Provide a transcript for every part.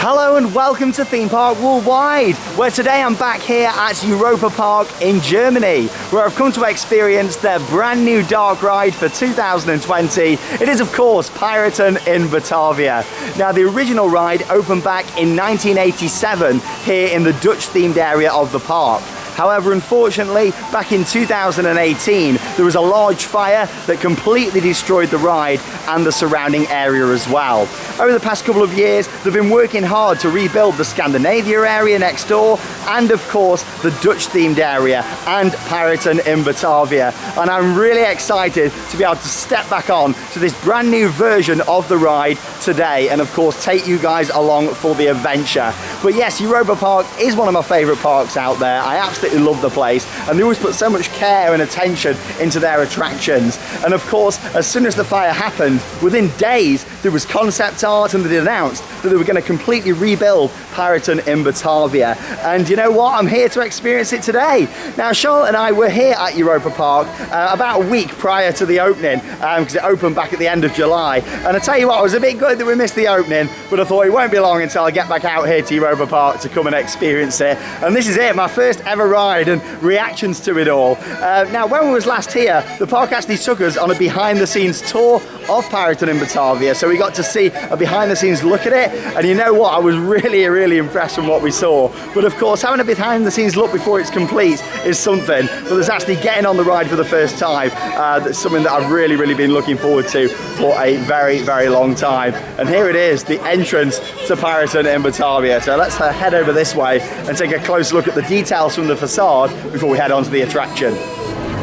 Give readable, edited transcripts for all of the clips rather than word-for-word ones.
Hello and welcome to Theme Park Worldwide, where today I'm back here at Europa Park in Germany, where I've come to experience their brand new dark ride for 2020. It is of course Piraten In Batavia. Now the original ride opened back in 1987 here in the Dutch themed area of the park. However, unfortunately, back in 2018, there was a large fire that completely destroyed the ride and the surrounding area as well. Over the past couple of years, they've been working hard to rebuild the Scandinavia area next door, and of course, the Dutch themed area and Piraten In Batavia. And I'm really excited to be able to step back on to this brand new version of the ride today, and of course, take you guys along for the adventure. But yes, Europa Park is one of my favorite parks out there. I absolutely love the place, and they always put so much care and attention into their attractions. And of course, as soon as the fire happened, within days there was concept art, and they announced that they were going to completely rebuild Piraten In Batavia. And you know what, I'm here to experience it today. Now Charlotte and I were here at Europa Park about a week prior to the opening, because it opened back at the end of July, and I tell you what, I was a bit good that we missed the opening, but I thought it won't be long until I get back out here to Europa Park to come and experience it. And this is it, my first ever ride and reactions to it all. Now when we was last here, the park actually took us on a behind the scenes tour of Piraten In Batavia, so we got to see a behind the scenes look at it, and you know what, I was really impressed from what we saw. But of course, having a behind the scenes look before it's complete is something, but there's actually getting on the ride for the first time, that's something that I've really been looking forward to for a very long time. And here it is, the entrance to Piraten In Batavia. So let's head over this way and take a close look at the details from the facade before we head on to the attraction.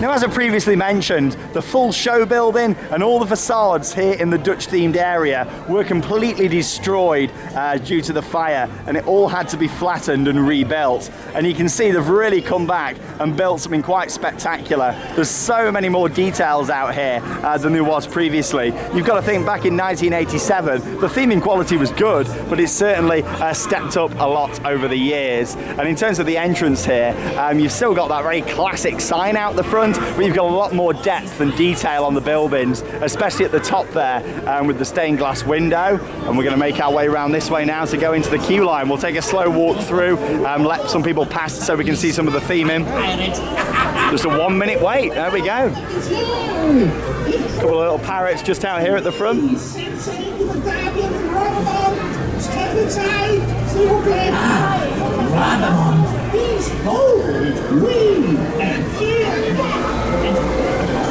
Now, as I previously mentioned, the full show building and all the facades here in the Dutch themed area were completely destroyed due to the fire, and it all had to be flattened and rebuilt. And you can see they've really come back and built something quite spectacular. There's so many more details out here than there was previously. You've got to think, back in 1987, the theming quality was good, but it's certainly stepped up a lot over the years. And in terms of the entrance here, you've still got that very classic sign out the front, but you've got a lot more depth and detail on the buildings, especially at the top there, with the stained glass window. And we're going to make our way around this way now to go into the queue line. We'll take a slow walk through, let some people pass so we can see some of the theming. Just a 1 minute wait, there we go. A couple of little parrots just out here at the front.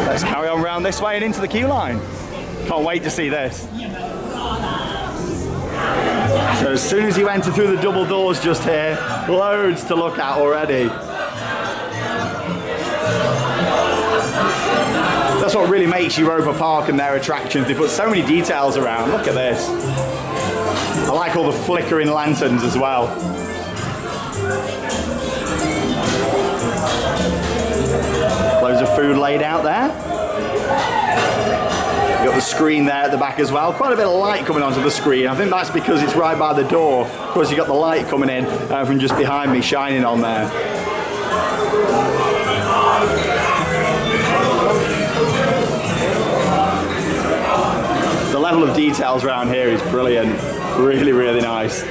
Let's carry on round this way and into the queue line. Can't wait to see this. So as soon as you enter through the double doors just here, loads to look at already. That's what really makes Europa Park and their attractions. They put so many details around. Look at this. I like all the flickering lanterns as well. Loads of food laid out there. You've got the screen there at the back as well. Quite a bit of light coming onto the screen. I think that's because it's right by the door. Of course, you've got the light coming in from just behind me, shining on there. The level of details around here is brilliant. Really nice.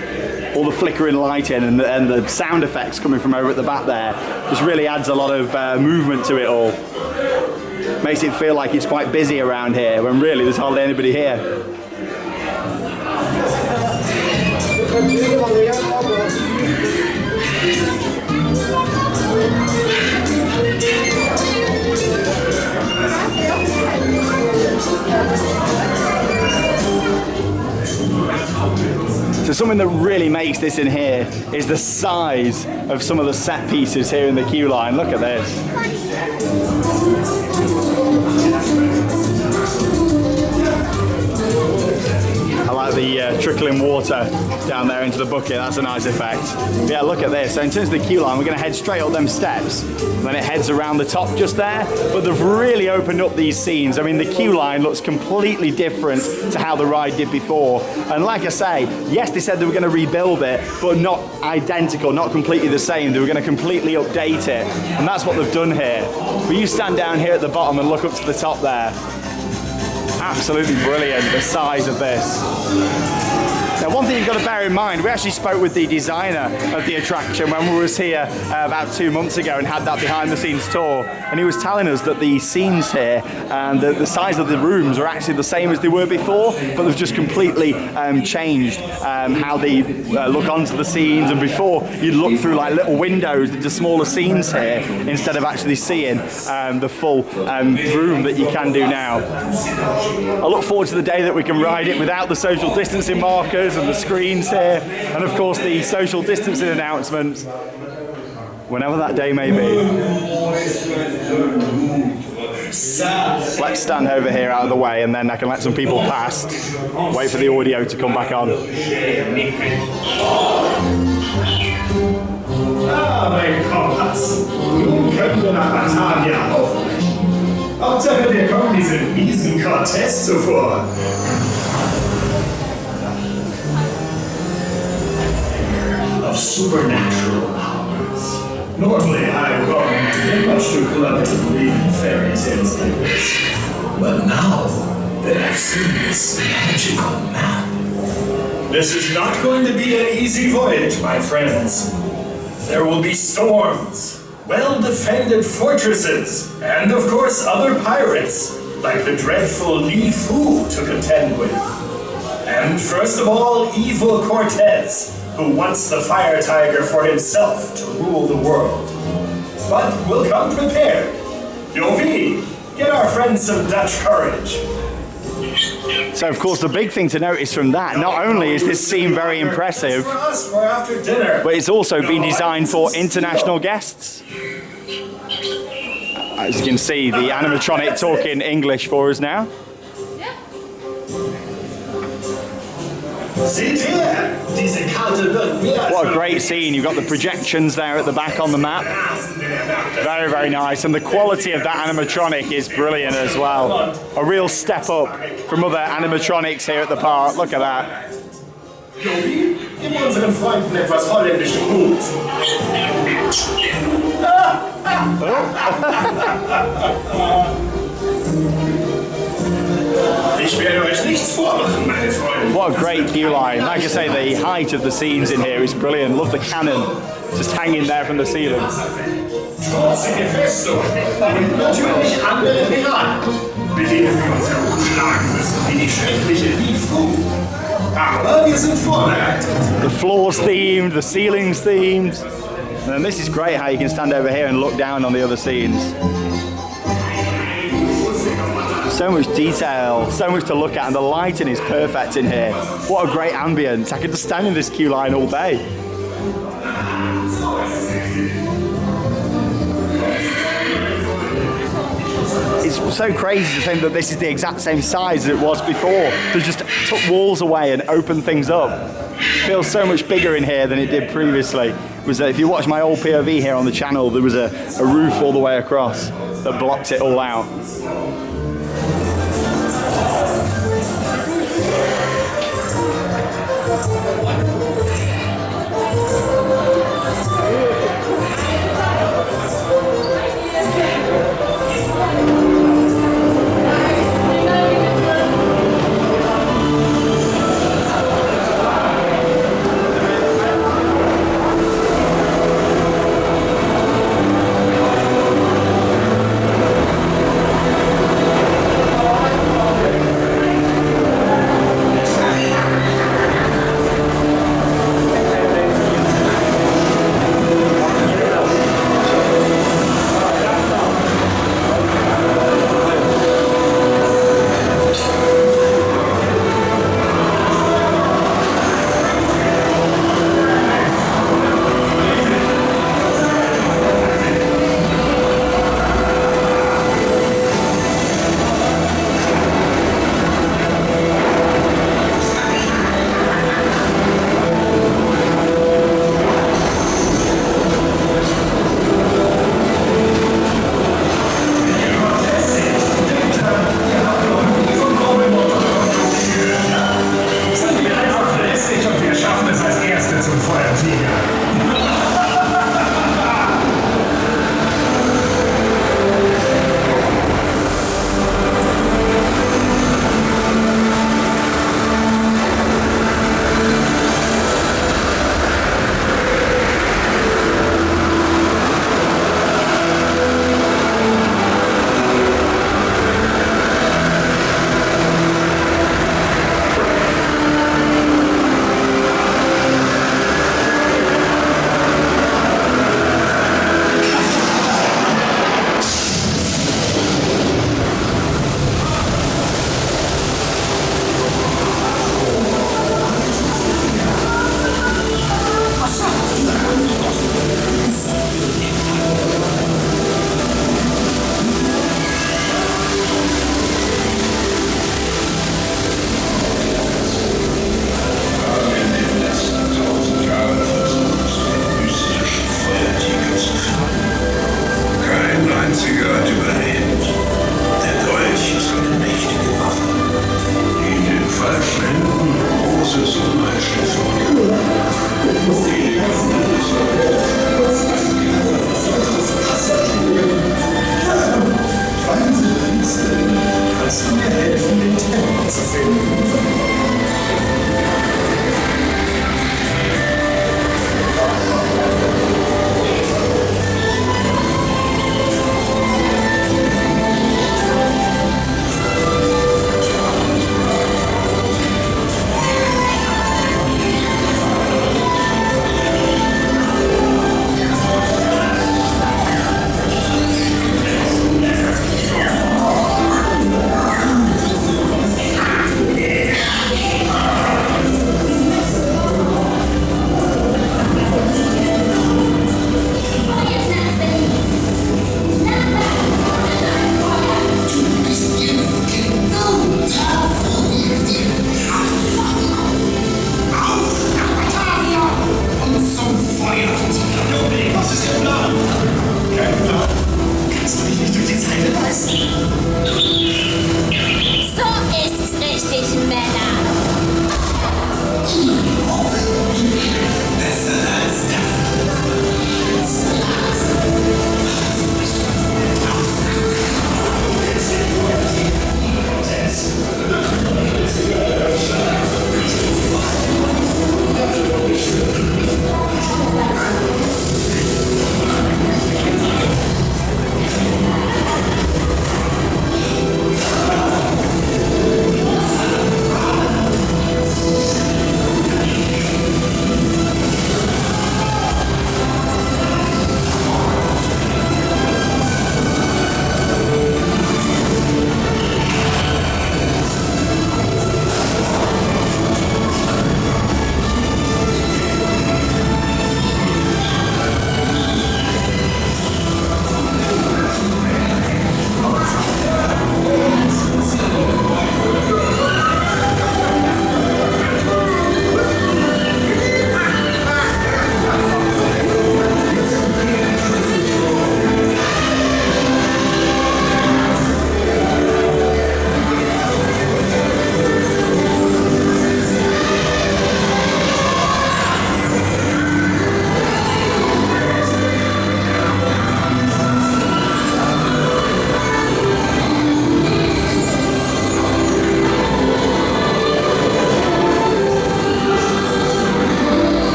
All the flickering lighting and the sound effects coming from over at the back there just really adds a lot of movement to it all. Makes it feel like it's quite busy around here when really there's hardly anybody here. So something that really makes this in here is the size of some of the set pieces here in the queue line. Look at this. I like the trickling water down there into the bucket. That's a nice effect. But yeah, look at this. So in terms of the queue line, we're going to head straight up them steps. And then it heads around the top just there. But they've really opened up these scenes. I mean, the queue line looks completely different to how the ride did before. And like I say, yes, they said they were going to rebuild it, but not identical, not completely the same. They were going to completely update it. And that's what they've done here. But you stand down here at the bottom and look up to the top there. Absolutely brilliant, the size of this. Now One thing you've got to bear in mind, we actually spoke with the designer of the attraction when we was here about 2 months ago and had that behind the scenes tour, and he was telling us that the scenes here and the size of the rooms are actually the same as they were before, but they've just completely changed how they look onto the scenes, and before you'd look through like little windows into smaller scenes here instead of actually seeing the full room that you can do now. I look forward to the day that we can ride it without the social distancing markers and the screens here, and of course the social distancing announcements, whenever that day may be. Let's stand over here out of the way, and then I can let some people past, wait for the audio to come back on. Mein Kompass. Nun können wir nach Batavia aufbrechen. Hauptsache, wir kommen diesem miesen Cortez zuvor. Of supernatural powers. Normally, I won't be much too clever to believe in fairy tales like this. But now that I've seen this magical map, this is not going to be an easy voyage, my friends. There will be storms, well-defended fortresses, and of course other pirates, like the dreadful Li Fu to contend with. And first of all, evil Cortez, who wants the fire tiger for himself to rule the world. But we'll come prepared. Jovi, get our friends some Dutch courage. So of course the big thing to notice from that, not only is this scene very impressive, but it's also been designed for international guests. As you can see, the animatronic talking English for us now. What a great scene. You've got the projections there at the back on the map. Very, very nice. And the quality of that animatronic is brilliant as well. A real step up from other animatronics here at the park. Look at that. What a great queue line. Like I say, the height of the scenes in here is brilliant. Love the cannon just hanging there from the ceiling. The floor's themed, the ceiling's themed. And this is great how you can stand over here and look down on the other scenes. So much detail, so much to look at, and the lighting is perfect in here. What a great ambience. I could just stand in this queue line all day. It's so crazy to think that this is the exact same size as it was before. They just took walls away and opened things up. It feels so much bigger in here than it did previously. It was, if you watch my old POV here on the channel, there was a roof all the way across that blocked it all out.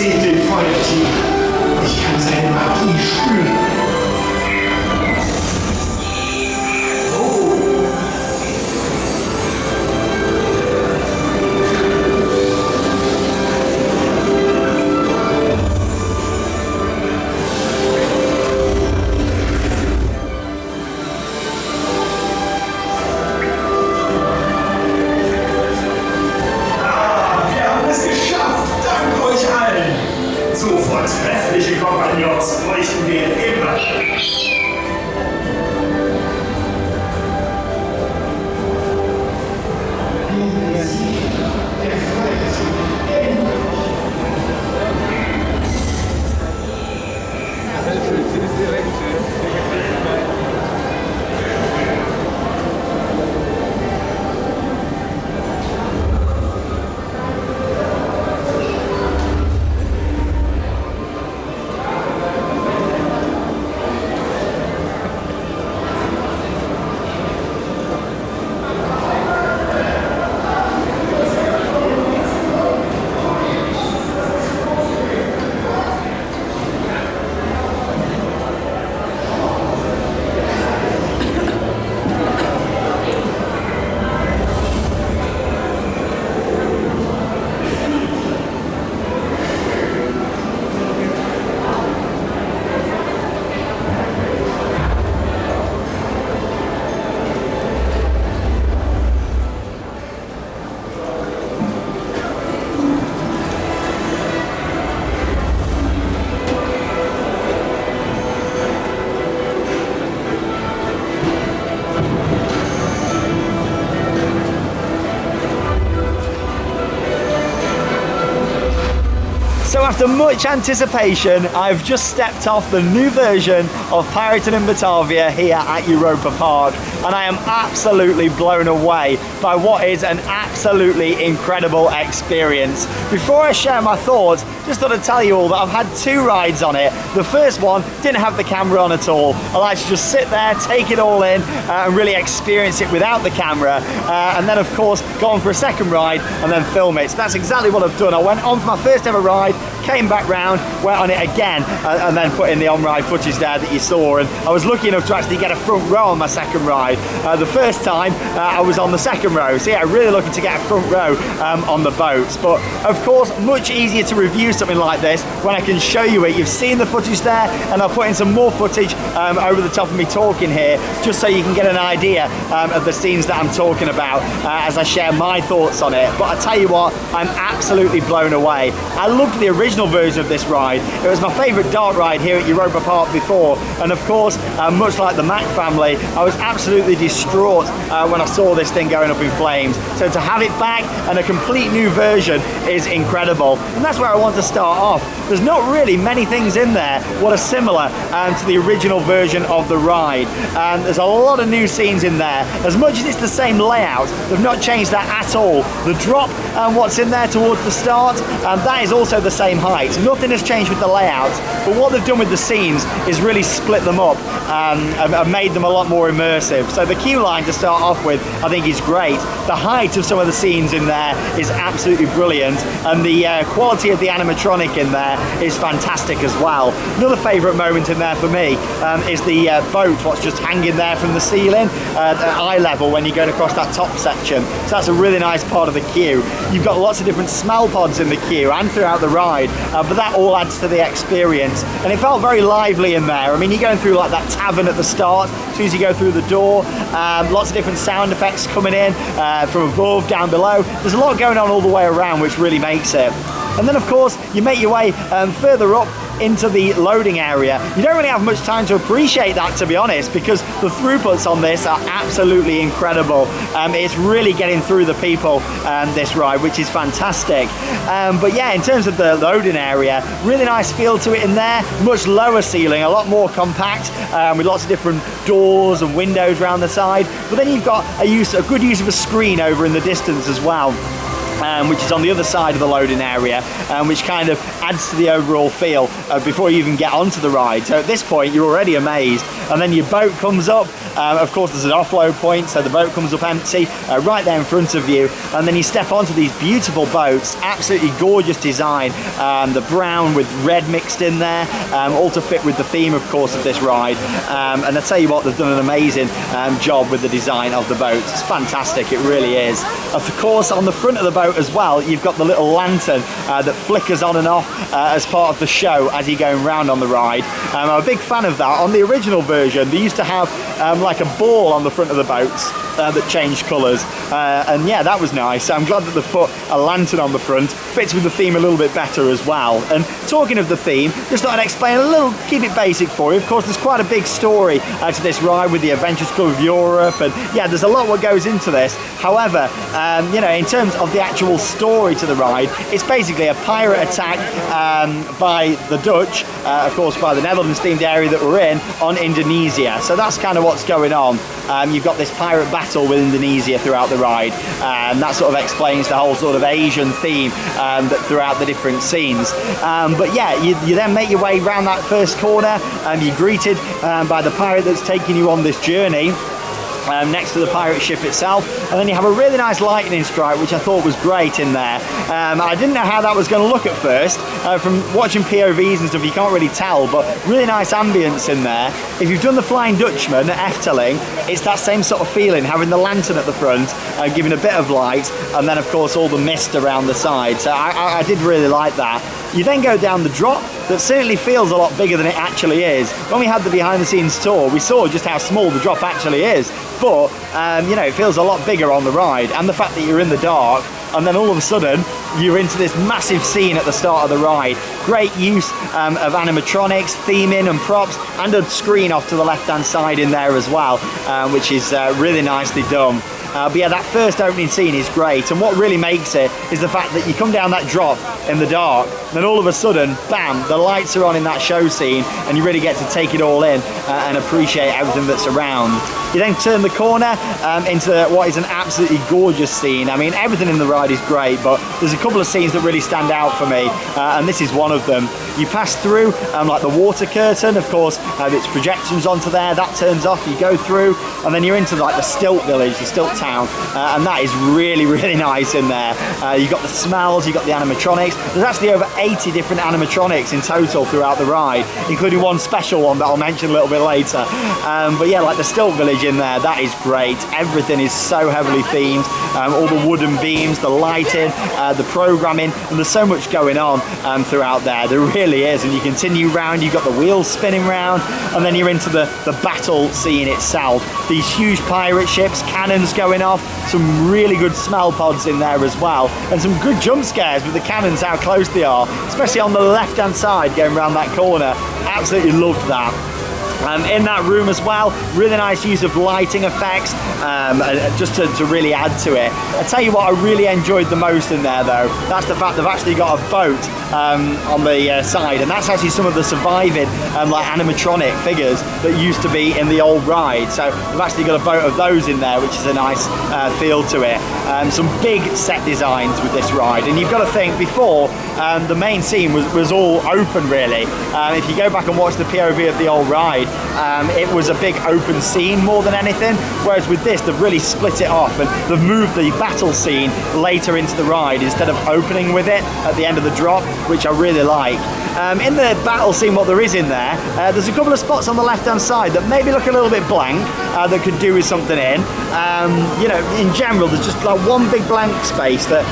seht den Feuertiger. Ich kann seine Magie spüren. So vortreffliche Kompagnons bräuchten wir immer. So after much anticipation, I've just stepped off the new version of Piraten In Batavia here at Europa Park, and I am absolutely blown away by what is an absolutely incredible experience. Before I share my thoughts, just thought I'd tell you all that I've had 2 rides on it. The first one didn't have the camera on at all. I like to just sit there, take it all in, and really experience it without the camera. And then of course, go on for a second ride and then film it. So that's exactly what I've done. I went on for my first ever ride, came back round, went on it again, and then put in the on-ride footage there that you saw. And I was lucky enough to actually get a front row on my second ride. The first time I was on the second row, so yeah, really looking to get a front row on the boats. But of course, much easier to review something like this when I can show you it. You've seen the footage there, and I'll put in some more footage over the top of me talking here, just so you can get an idea of the scenes that I'm talking about as I share my thoughts on it. But I tell you what, I'm absolutely blown away. I loved the original version of this ride. It was my favourite dark ride here at Europa Park before, and of course, much like the Mack family, I was absolutely distraught when I saw this thing going up in flames. So to have it back and a complete new version is incredible, and that's where I want to start off. There's not really many things in there what are similar to the original version of the ride, and there's a lot of new scenes in there. As much as it's the same layout, they've not changed that at all. The drop and what's in there towards the start, that is also the same height. Nothing has changed with the layouts, but what they've done with the scenes is really split them up and made them a lot more immersive. So the queue line to start off with, I think, is great. The height of some of the scenes in there is absolutely brilliant, and the quality of the animatronic in there is fantastic as well. Another favourite moment in there for me is the boat, what's just hanging there from the ceiling at eye level when you're going across that top section. So that's a really nice part of the queue. You've got lots of different smell pods in the queue and throughout the ride, but that all adds to the experience, and it felt very lively in there. I mean, you're going through like that tavern at the start, as soon as you go through the door, lots of different sound effects coming in from above, down below. There's a lot going on all the way around, which really makes it. And then of course you make your way further up into the loading area. You don't really have much time to appreciate that, to be honest, because the throughputs on this are absolutely incredible. It's really getting through the people, this ride, which is fantastic. But yeah, in terms of the loading area, really nice feel to it in there. Much lower ceiling, a lot more compact, with lots of different doors and windows around the side. But then you've got a good use of a screen over in the distance as well. which is on the other side of the loading area, which kind of adds to the overall feel before you even get onto the ride. So at this point you're already amazed, and then your boat comes up. Of course there's an offload point, so the boat comes up empty right there in front of you, and then you step onto these beautiful boats, absolutely gorgeous design, the brown with red mixed in there, all to fit with the theme of course of this ride. And I tell you what, they've done an amazing job with the design of the boat. It's fantastic, it really is. Of course on the front of the boat as well, you've got the little lantern that flickers on and off as part of the show as you're going round on the ride. I'm a big fan of that. On the original version they used to have like a ball on the front of the boats that changed colours, and yeah, that was nice. I'm glad that they've put a lantern on the front. Fits with the theme a little bit better as well. And talking of the theme, just thought I'd explain a little, keep it basic for you. Of course there's quite a big story to this ride with the Adventures Club of Europe, and yeah, there's a lot what goes into this. However, you know, in terms of the actual story to the ride, it's basically a pirate attack by the Dutch, of course by the Netherlands themed area that we're in, on Indonesia. So that's kind of what's going on. You've got this pirate battle with Indonesia throughout the ride, and that sort of explains the whole sort of Asian theme that throughout the different scenes. But yeah, you then make your way around that first corner, and you're greeted by the pirate that's taking you on this journey. Next to the pirate ship itself, and then you have a really nice lightning strike, which I thought was great in there. I didn't know how that was going to look at first. From watching POVs and stuff, you can't really tell, but really nice ambience in there. If you've done the Flying Dutchman at Efteling, it's that same sort of feeling, having the lantern at the front, giving a bit of light, and then of course all the mist around the side. So I did really like that. You then go down the drop, that certainly feels a lot bigger than it actually is. When we had the behind the scenes tour, we saw just how small the drop actually is, but you know, it feels a lot bigger on the ride, and the fact that you're in the dark, and then all of a sudden you're into this massive scene at the start of the ride. Great use of animatronics, theming and props, and a screen off to the left hand side in there as well, which is really nicely done. But yeah, that first opening scene is great, and what really makes it is the fact that you come down that drop in the dark, then all of a sudden, bam, the lights are on in that show scene, and you really get to take it all in and appreciate everything that's around. You then turn the corner into what is an absolutely gorgeous scene. I mean, everything in the ride is great, but there's a couple of scenes that really stand out for me, and this is one of them. You pass through like the water curtain, of course, its projections onto there, that turns off, you go through, and then you're into like the stilt village, the stilt town, and that is really, really nice in there. You've got the smells, you've got the animatronics. There's actually over 80 different animatronics in total throughout the ride, including one special one that I'll mention a little bit later. But yeah, like the stilt village in there, that is great. Everything is so heavily themed, all the wooden beams, the lighting, the programming, and there's so much going on throughout there. There really is, and you continue round, you've got the wheels spinning round, and then you're into the battle scene itself. These huge pirate ships, cannons going off, some really good smell pods in there as well, and some good jump scares with the cannons, how close they are, especially on the left hand side going around that corner. Absolutely loved that. In that room as well, really nice use of lighting effects, just to really add to it. I tell you what I really enjoyed the most in there though, that's the fact they've actually got a boat on the side, and that's actually some of the surviving like animatronic figures that used to be in the old ride. So we've actually got a boat of those in there, which is a nice feel to it. Some big set designs with this ride, and you've got to think, before the main scene was all open really. If you go back and watch the POV of the old ride, it was a big open scene more than anything, whereas with this they've really split it off, and they've moved the battle scene later into the ride instead of opening with it at the end of the drop, which I really like. In the battle scene, what there is in there, there's a couple of spots on the left hand side that maybe look a little bit blank, that could do with something in. You know, in general there's just like one big blank space that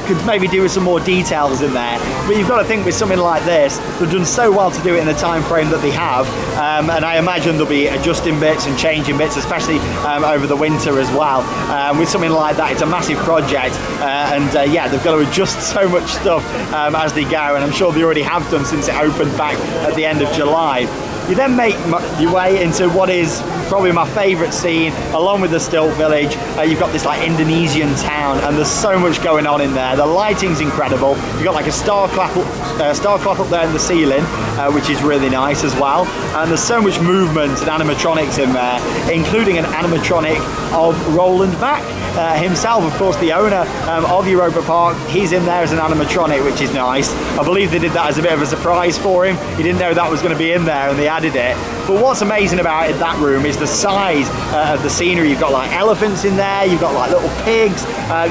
could maybe do with some more details in there, but you've got to think with something like this, they've done so well to do it in the time frame that they have, and I imagine they'll be adjusting bits and changing bits, especially over the winter as well. With something like that, it's a massive project, and yeah, they've got to adjust so much stuff as they go, and I'm sure they already have done since it opened back at the end of July. You then make your way into what is probably my favourite scene, along with the Stilt Village. You've got this like Indonesian town, and there's so much going on in there. The lighting's incredible. You've got like a star clock up there in the ceiling, which is really nice as well. And there's so much movement and animatronics in there, including an animatronic of Roland Mack himself, of course, the owner of Europa Park. He's in there as an animatronic, which is nice. I believe they did that as a bit of a surprise for him. He didn't know that was going to be in there, and they added it. But what's amazing about it, that room, is the size of the scenery. You've got like elephants in there, you've got like little pigs,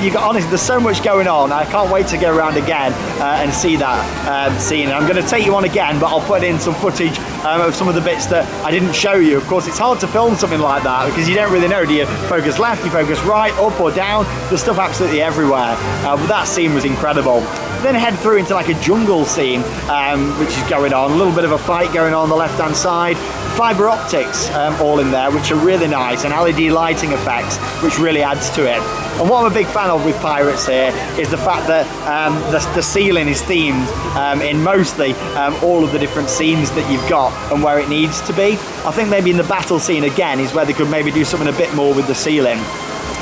you've got, honestly, there's so much going on. I can't wait to go around again and see that scene. And I'm going to take you on again, but I'll put in some footage of some of the bits that I didn't show you. Of course, it's hard to film something like that because you don't really know. Do you focus left, you focus right, up or down? There's stuff absolutely everywhere. But that scene was incredible. Then head through into like a jungle scene, which is going on. A little bit of a fight going on the left-hand side. Fibre optics all in there, which are really nice, and LED lighting effects, which really adds to it. And what I'm a big fan of with Pirates here is the fact that the ceiling is themed in mostly all of the different scenes that you've got and where it needs to be. I think maybe in the battle scene again is where they could maybe do something a bit more with the ceiling.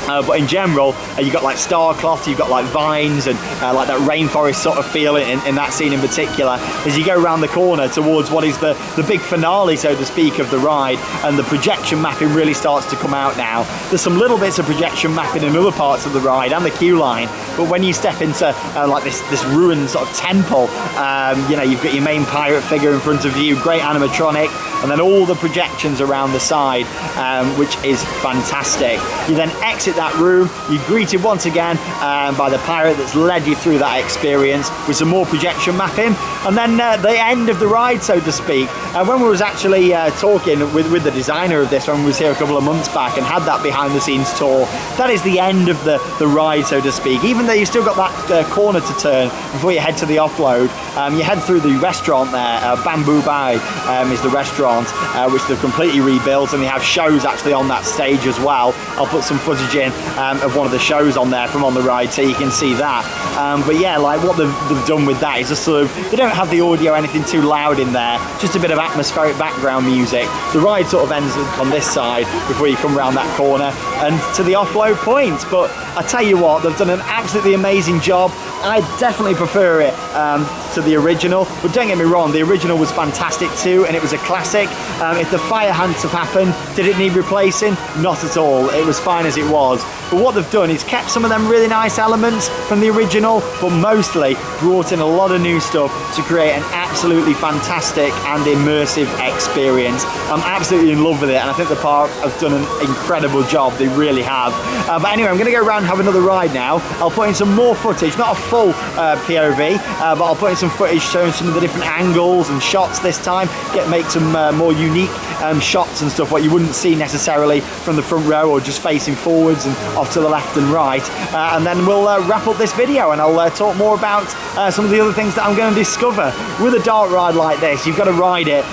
But in general, you've got like star cloth, you've got like vines and like that rainforest sort of feel in that scene in particular. As you go around the corner towards what is the big finale, so to speak, of the ride, and the projection mapping really starts to come out now. There's some little bits of projection mapping in other parts of the ride and the queue line, but when you step into like this ruined sort of temple, you know, you've got your main pirate figure in front of you, great animatronic, and then all the projections around the side, which is fantastic. You then exit that room, you're greeted once again by the pirate that's led you through that experience with some more projection mapping, and then the end of the ride, so to speak. When we was actually talking with the designer of this, when we was here a couple of months back and had that behind the scenes tour, that is the end of the ride, so to speak. Even though you still got that corner to turn before you head to the offload, you head through the restaurant there. Bamboo Bay is the restaurant, which they've completely rebuilt, and they have shows actually on that stage as well. I'll put some footage in of one of the shows on there from on the ride so you can see that. But yeah, like what they've done with that is just sort of, they don't have the audio anything too loud in there, just a bit of atmospheric background music. The ride sort of ends on this side before you come around that corner and to the offload point. But I tell you what, they've done an absolutely amazing job. I definitely prefer it to the original, but don't get me wrong, the original was fantastic too, and it was a classic. If the fire ants have happened, did it need replacing? Not at all. It was fine as it was. But what they've done is kept some of them really nice elements from the original, but mostly brought in a lot of new stuff to create an absolutely fantastic and immersive experience. I'm absolutely in love with it, and I think the park have done an incredible job. They really have. But anyway, I'm going to go around and have another ride now. I'll put in some more footage, not a full POV, but I'll put in some footage showing some of the different angles and shots this time. Make some more unique shots and stuff, what you wouldn't see necessarily from the front row or just facing forwards and off to the left and right. And then we'll wrap up this video, and I'll talk more about some of the other things that I'm going to discover. With a dark ride like this, you've got to ride it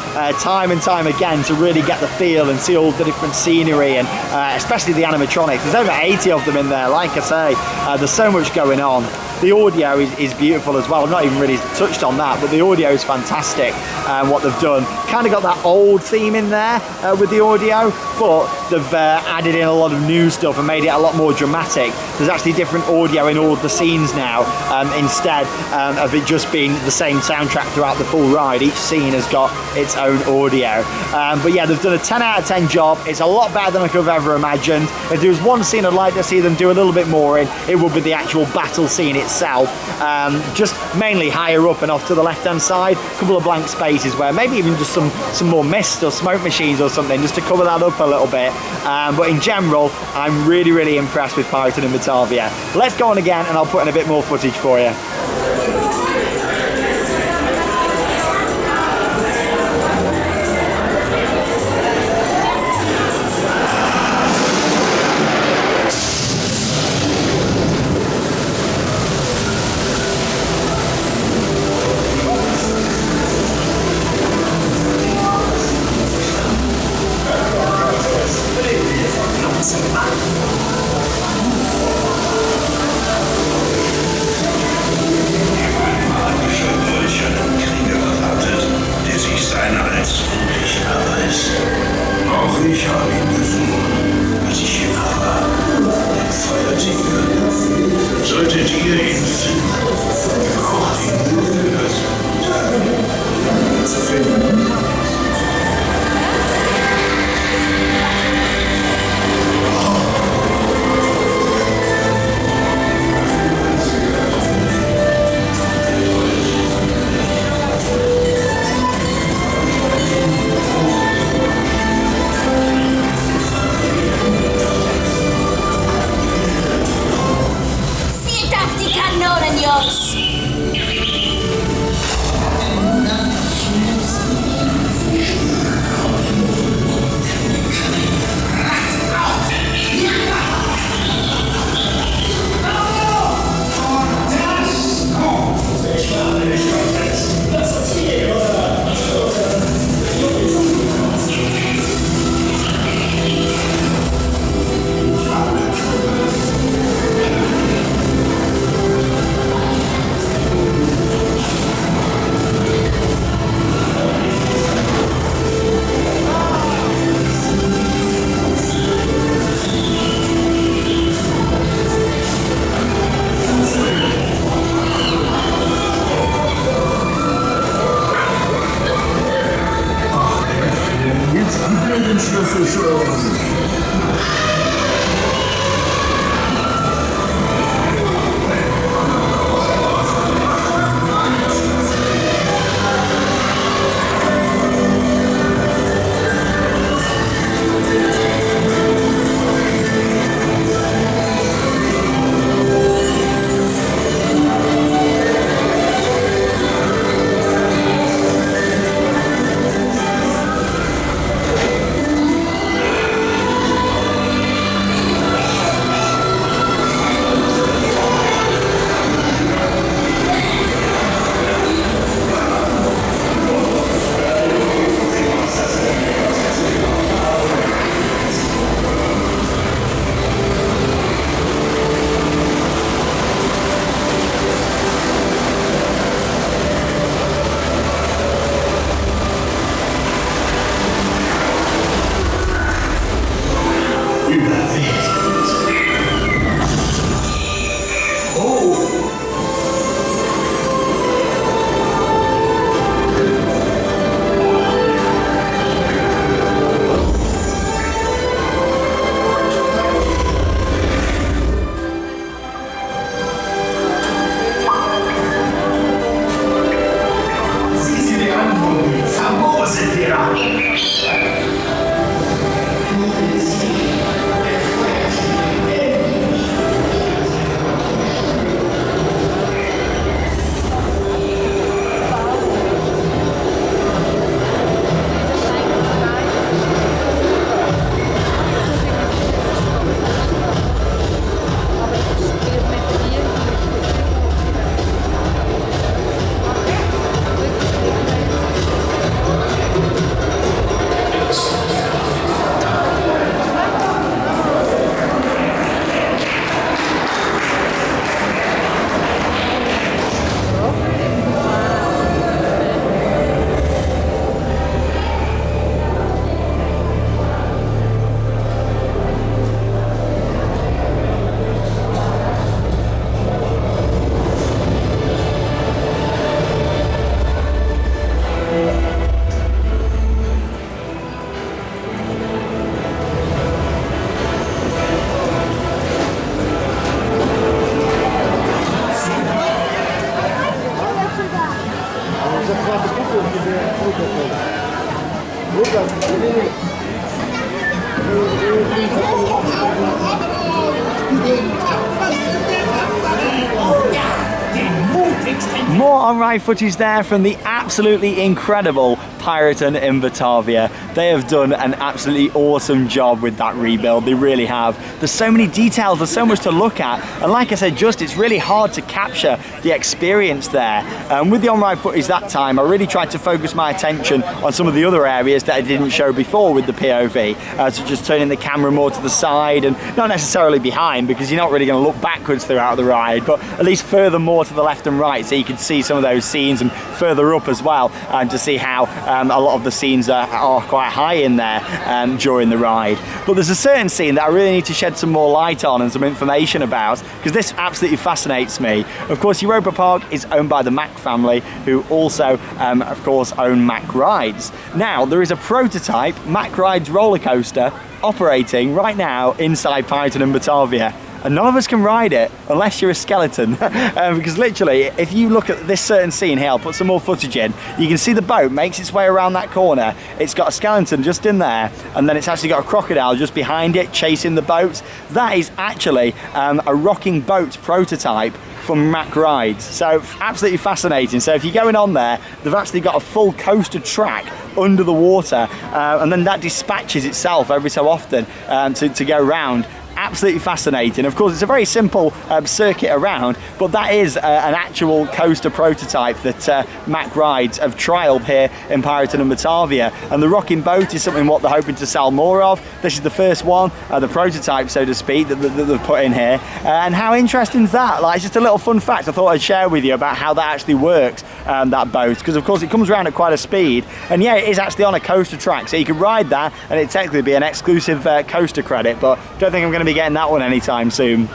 time and time again to really get the feel and see all the different scenery, and especially the animatronics. There's over 80 of them in there, like I say. There's so much going on. The audio is beautiful as well. I've not even really touched on that, but the audio is fantastic. What they've done, kind of got that old theme in there with the audio, but they've added in a lot of new stuff and made it a lot more dramatic. There's actually different audio in all of the scenes now, instead of it just being the same soundtrack throughout the full ride. Each scene has got its own audio. But yeah, they've done a 10 out of 10 job. It's a lot better than I could have ever imagined. If there was one scene I'd like to see them do a little bit more in, it would be the actual battle scene itself. Just mainly higher up and off to the left hand side, a couple of blank spaces where maybe even just some more mist or smoke machines or something, just to cover that up a little bit. But in general, I'm really impressed with Piraten In Batavia. Let's go on again, and I'll put in a bit more footage for you. wünsche für schon. More on-ride footage there from the absolutely incredible Piraten in Batavia. They have done an absolutely awesome job with that rebuild, they really have. There's so many details, there's so much to look at, and like I said, it's really hard to capture the experience there. With the on-ride footage that time, I really tried to focus my attention on some of the other areas that I didn't show before with the POV, so just turning the camera more to the side and not necessarily behind, because you're not really going to look backwards throughout the ride, but at least further more to the left and right, so you can see some of those scenes, and further up as well, to see how a lot of the scenes are quite high in there during the ride. But there's a certain scene that I really need to shed some more light on and some information about, because this absolutely fascinates me. Of course, Europa Park is owned by the Mack family, who also, of course, own Mack Rides. Now, there is a prototype Mack Rides roller coaster operating right now inside Piraten in Batavia. And none of us can ride it unless you're a skeleton. Because literally, if you look at this certain scene here, I'll put some more footage in, you can see the boat makes its way around that corner. It's got a skeleton just in there, and then it's actually got a crocodile just behind it chasing the boat. That is actually a rocking boat prototype from Mack Rides. So absolutely fascinating. So if you're going on there, they've actually got a full coaster track under the water, and then that dispatches itself every so often to go round. Absolutely fascinating. Of course, it's a very simple circuit around, but that is an actual coaster prototype that Mack Rides have trialled here in Piraten in Batavia. And the rocking boat is something what they're hoping to sell more of. This is the first one, the prototype, so to speak, that they've put in here. And how interesting is that? Like, it's just a little fun fact I thought I'd share with you about how that actually works, that boat, because of course it comes around at quite a speed, and yeah, it is actually on a coaster track, so you can ride that, and it'd technically be an exclusive coaster credit, but don't think I'm going to be getting that one anytime soon.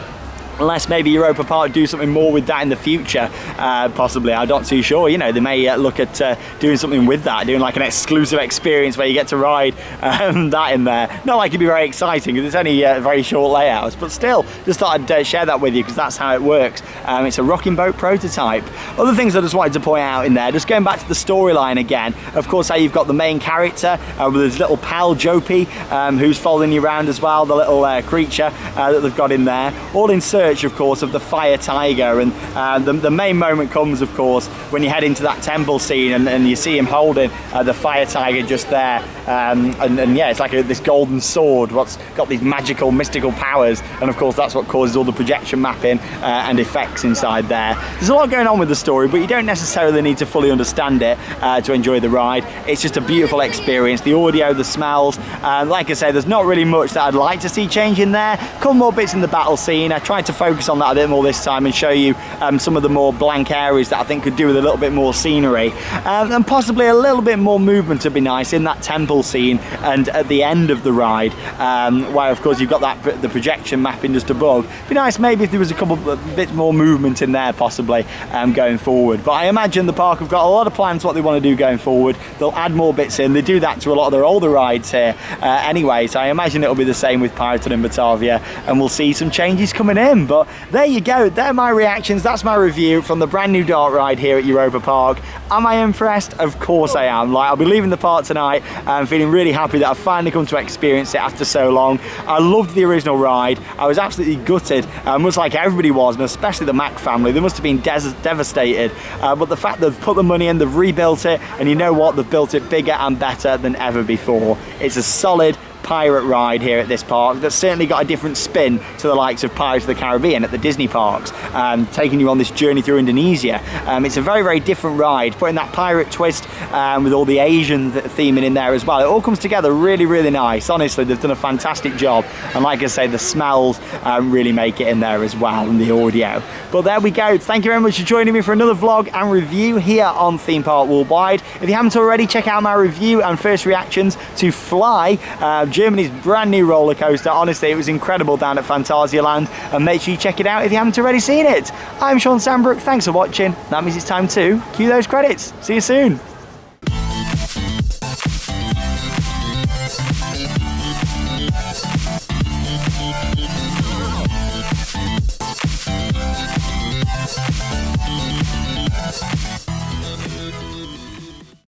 Unless maybe Europa Park do something more with that in the future, possibly. I'm not too sure. You know, they may look at doing something with that, doing like an exclusive experience where you get to ride that in there. Not like it'd be very exciting because it's only very short layouts, but still, just thought I'd share that with you because that's how it works. It's a rocking boat prototype. Other things I just wanted to point out in there, just going back to the storyline again, of course, how you've got the main character with his little pal Jopie, who's following you around as well, the little creature that they've got in there, all in search, of course, of the fire tiger. And the main moment comes, of course, when you head into that temple scene and you see him holding the fire tiger just there. And yeah, it's like this golden sword what's got these magical, mystical powers, and of course that's what causes all the projection mapping and effects inside there. There's a lot going on with the story, but you don't necessarily need to fully understand it to enjoy the ride. It's just a beautiful experience. The audio, the smells, like I say, there's not really much that I'd like to see change in there. A couple more bits in the battle scene. I tried to focus on that a bit more this time and show you some of the more blank areas that I think could do with a little bit more scenery, and possibly a little bit more movement would be nice in that temple scene and at the end of the ride, where of course you've got that the projection mapping just above. It'd be nice maybe if there was a couple of bits more movement in there possibly going forward, but I imagine the park have got a lot of plans what they want to do going forward. They'll add more bits in. They do that to a lot of their older rides here anyway, so I imagine it'll be the same with Piraten In Batavia, and we'll see some changes coming in. But there you go, they're my reactions, that's my review from the brand new dark ride here at Europa Park. Am I impressed? Of course I am. Like, I'll be leaving the park tonight and feeling really happy that I've finally come to experience it after so long. I loved the original ride. I was absolutely gutted, much like everybody was, and especially the Mack family. They must have been devastated, but the fact they've put the money in, they've rebuilt it, and you know what, they've built it bigger and better than ever before. It's a solid pirate ride here at this park that's certainly got a different spin to the likes of Pirates of the Caribbean at the Disney parks, taking you on this journey through Indonesia. It's a very, very different ride, putting that pirate twist with all the Asian theming in there as well. It all comes together really, really nice. Honestly, they've done a fantastic job, and like I say, the smells really make it in there as well, and the audio. But there we go. Thank you very much for joining me for another vlog and review here on Theme Park Worldwide. If you haven't already, check out my review and first reactions to Fly, Germany's brand new roller coaster. Honestly, it was incredible down at Phantasialand, and make sure you check it out if you haven't already seen it. I'm Sean Sandbrook, thanks for watching. That means it's time to cue those credits. See you soon.